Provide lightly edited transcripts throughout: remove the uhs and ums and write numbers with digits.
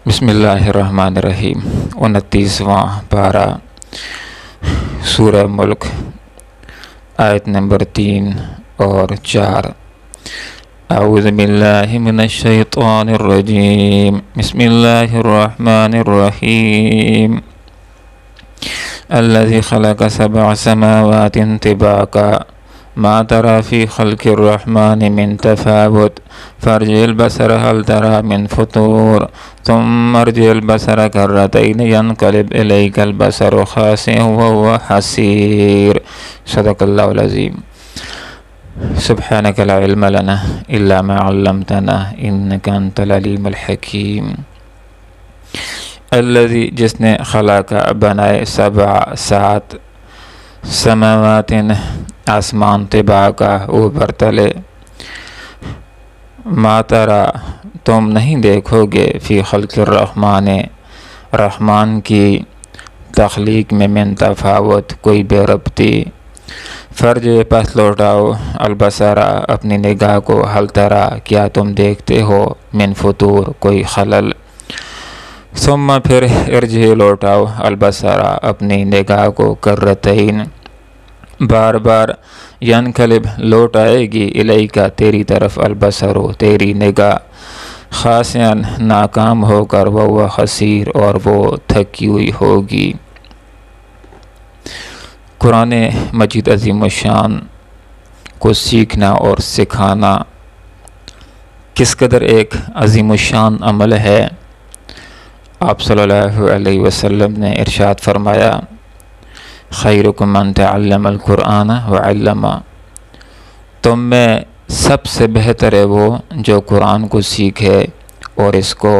بسم اللہ الرحمن الرحیم 29واں پارہ سورہ ملک آیت نمبر 3 اور 4۔ اعوذ باللہ من الشیطان الرجیم بسم اللہ الرحمن الرحیم الذی خلق 7 سماوات طباقا ما ترى في خلق الرحمن من تفاوت فارجع البصر هل ترى من فطور ثم ارجع البصر كرتين ينقلب إليك البصر خاسئا وهو حسير۔ صدق اللہ العظیم۔ سبحانک لا علم لنا الا ما علمتنا انک انت العلیم الحکیم۔ الذی جس نے خلق بنائے 7 سماوات آسمان طباقا اوپر تلے، ما ترى تم نہیں دیکھو گے فی خلق الرحمن رحمان کی تخلیق میں من تفاوت کوئی بے ربطی، فرج پس لوٹاؤ البصر اپنی نگاہ کو، ہل ترى کیا تم دیکھتے ہو من فطور کوئی خلل، ثم پھر ارجع لوٹاؤ البصر اپنی نگاہ کو کرتین بار بار، ینقلب لوٹ آئے گی الیکا تیری طرف البصر تیری نگاہ، خاسئا ناکام ہو کر، وہ خسیر اور وہ تھکی ہوئی ہوگی۔ قرآن مجید عظیم الشان کو سیکھنا اور سکھانا کس قدر ایک عظیم الشان عمل ہے۔ آپ صلی اللہ علیہ وسلم نے ارشاد فرمایا، خیرکم من تعلم القرآن وعلم، تم میں سب سے بہتر ہے وہ جو قرآن کو سیکھے اور اس کو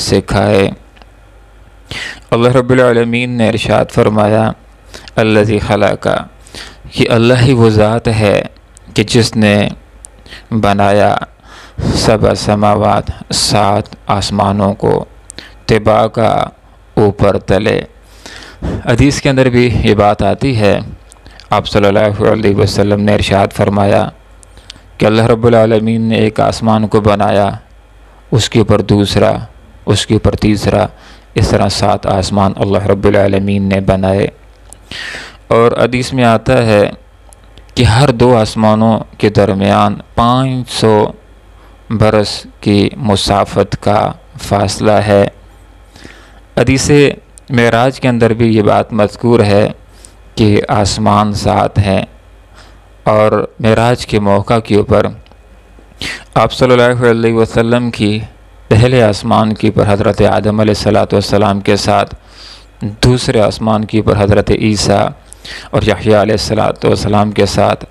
سکھائے۔ اللہ رب العالمین نے ارشاد فرمایا، الذی خلق، کہ اللہ ہی وہ ذات ہے کہ جس نے بنایا 7 سماوات 7 آسمانوں کو، طباقا اوپر تلے۔ حدیث کے اندر بھی یہ بات آتی ہے، آپ صلی اللہ علیہ وسلم نے ارشاد فرمایا کہ اللہ رب العالمین نے ایک آسمان کو بنایا، اس کے اوپر دوسرا، اس کے اوپر تیسرا، اس طرح 7 آسمان اللہ رب العالمین نے بنائے۔ اور حدیث میں آتا ہے کہ ہر 2 آسمانوں کے درمیان 500 برس کی مسافت کا فاصلہ ہے۔ حدیث معراج کے اندر بھی یہ بات مذکور ہے کہ آسمان 7 ہیں، اور معراج کے موقع کے اوپر آپ صلی اللہ علیہ وسلم کی پہلے آسمان کے اوپر حضرت آدم علیہ السلام کے ساتھ، دوسرے آسمان کے اوپر حضرت عیسیٰ اور یحییٰ علیہ السلام کے ساتھ،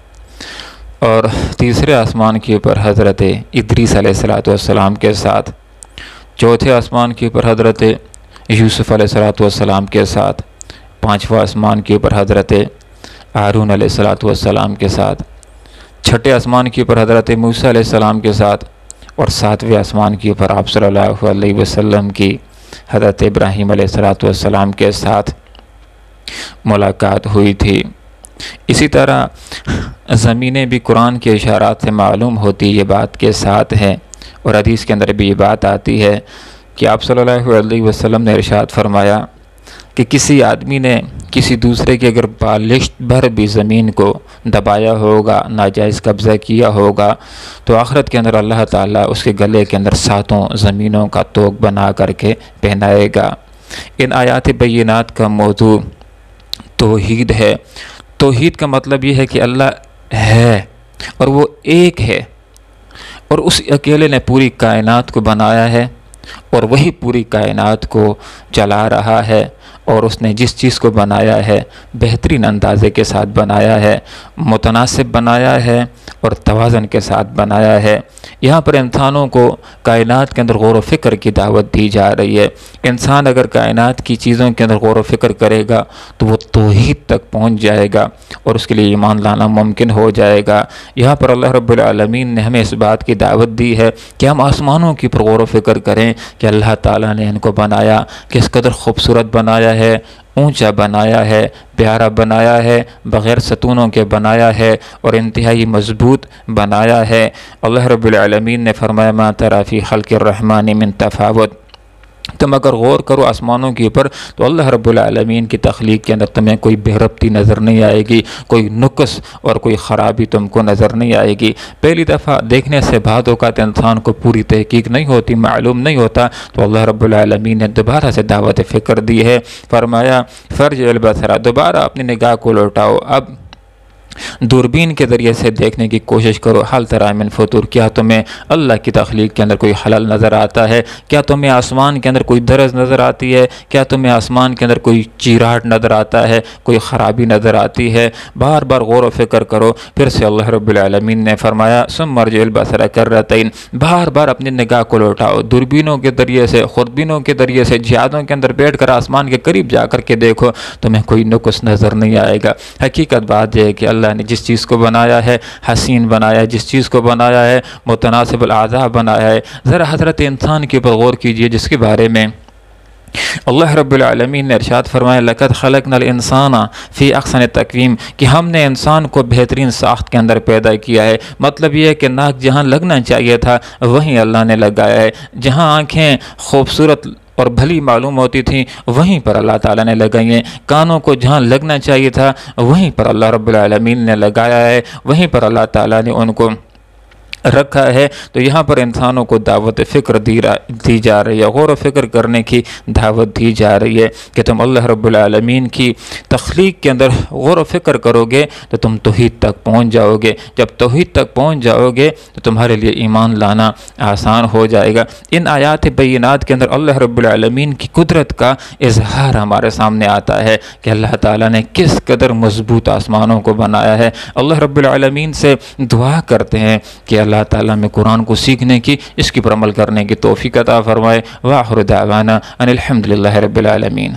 اور تیسرے آسمان کے اوپر حضرت ادریس علیہ السلام کے ساتھ، چوتھے آسمان کے اوپر حضرت یوسف علیہ السلام کے ساتھ، 5واں آسمان کے اوپر حضرت ہارون علیہ السلام کے ساتھ، چھٹے آسمان کے اوپر حضرت موسیٰ علیہ السلام کے ساتھ، اور 7ویں آسمان کے اوپر آپ صلی اللہ علیہ وسلم کی حضرت ابراہیم علیہ السلام کے ساتھ ملاقات ہوئی تھی۔ اسی طرح زمینیں بھی قرآن کے اشارات سے معلوم ہوتی یہ بات کے ساتھ ہیں، اور حدیث کے اندر بھی یہ بات آتی ہے کہ آپ صلی اللہ علیہ وسلم نے ارشاد فرمایا کہ کسی آدمی نے کسی دوسرے کے اگر بالشت بھر بھی زمین کو دبایا ہوگا، ناجائز قبضہ کیا ہوگا، تو آخرت کے اندر اللہ تعالیٰ اس کے گلے کے اندر 7 زمینوں کا توق بنا کر کے پہنائے گا۔ ان آیات بینات کا موضوع توحید ہے۔ توحید کا مطلب یہ ہے کہ اللہ ہے اور وہ ایک ہے، اور اس اکیلے نے پوری کائنات کو بنایا ہے، اور وہی پوری کائنات کو چلا رہا ہے، اور اس نے جس چیز کو بنایا ہے بہترین اندازے کے ساتھ بنایا ہے، متناسب بنایا ہے اور توازن کے ساتھ بنایا ہے۔ یہاں پر انسانوں کو کائنات کے اندر غور و فکر کی دعوت دی جا رہی ہے۔ انسان اگر کائنات کی چیزوں کے اندر غور و فکر کرے گا تو وہ توحید تک پہنچ جائے گا، اور اس کے لیے ایمان لانا ممکن ہو جائے گا۔ یہاں پر اللہ رب العالمین نے ہمیں اس بات کی دعوت دی ہے کہ ہم آسمانوں کی پر غور و فکر کریں کہ اللہ تعالیٰ نے ان کو بنایا، کس قدر خوبصورت بنایا ہے، اونچا بنایا ہے، پیارا بنایا ہے، بغیر ستونوں کے بنایا ہے، اور انتہائی مضبوط بنایا ہے۔ اللہ رب العالمین نے فرمایا ما تری فی خلق الرحمن من تفاوت، تم اگر غور کرو آسمانوں کے اوپر تو اللہ رب العالمین کی تخلیق کے اندر تمہیں کوئی بے ربطی نظر نہیں آئے گی، کوئی نقص اور کوئی خرابی تم کو نظر نہیں آئے گی۔ پہلی دفعہ دیکھنے سے بعد اوقات انسان کو پوری تحقیق نہیں ہوتی، معلوم نہیں ہوتا، تو اللہ رب العالمین نے دوبارہ سے دعوت فکر دی ہے۔ فرمایا فرج البصر، دوبارہ اپنی نگاہ کو لوٹاؤ، اب دوربین کے ذریعے سے دیکھنے کی کوشش کرو۔ حل تری من فطور، کیا تمہیں اللہ کی تخلیق کے اندر کوئی خلل نظر آتا ہے؟ کیا تمہیں آسمان کے اندر کوئی درز نظر آتی ہے؟ کیا تمہیں آسمان کے اندر کوئی چیراٹ نظر آتا ہے، کوئی خرابی نظر آتی ہے؟ بار بار غور و فکر کرو۔ پھر سے اللہ رب العالمین نے فرمایا ثم ارجع البصر کرتین، بار بار اپنی نگاہ کو لوٹاؤ، دوربینوں کے ذریعے سے، خوربینوں کے ذریعے سے، جہازوں کے اندر بیٹھ کر آسمان کے قریب جا کر کے دیکھو، تمہیں کوئی نقص نظر نہیں آئے گا۔ حقیقت بات یہ ہے کہ اللہ نے جس چیز کو بنایا ہے حسین بنایا ہے، جس چیز کو بنایا ہے متناسب الاعضاء بنایا ہے۔ ذرا حضرت انسان کے اوپر غور کیجئے، جس کے بارے میں اللہ رب العالمین نے ارشاد فرمایا لقد خلقنا الانسان فی احسن تقویم، کہ ہم نے انسان کو بہترین ساخت کے اندر پیدا کیا ہے۔ مطلب یہ ہے کہ ناک جہاں لگنا چاہیے تھا وہیں اللہ نے لگایا ہے، جہاں آنکھیں خوبصورت اور بھلی معلوم ہوتی تھیں وہیں پر اللہ تعالیٰ نے لگائی ہیں، کانوں کو جہاں لگنا چاہیے تھا وہیں پر اللہ رب العالمین نے لگایا ہے، وہیں پر اللہ تعالیٰ نے ان کو رکھا ہے۔ تو یہاں پر انسانوں کو دعوت فکر دی جا رہی ہے، غور و فکر کرنے کی دعوت دی جا رہی ہے کہ تم اللہ رب العالمین کی تخلیق کے اندر غور و فکر کرو گے تو تم توحید تک پہنچ جاؤ گے۔ جب توحید تک پہنچ جاؤ گے تو تمہارے لیے ایمان لانا آسان ہو جائے گا۔ ان آیات بینات کے اندر اللہ رب العالمین کی قدرت کا اظہار ہمارے سامنے آتا ہے کہ اللہ تعالیٰ نے کس قدر مضبوط آسمانوں کو بنایا ہے۔ اللہ رب العالمین سے دعا کرتے ہیں کہ اللہ تعالیٰ میں قرآن کو سیکھنے کی، اس کی پر عمل کرنے کی توفیق عطا فرمائے۔ وآخر دعوانا ان الحمد للہ رب العالمین۔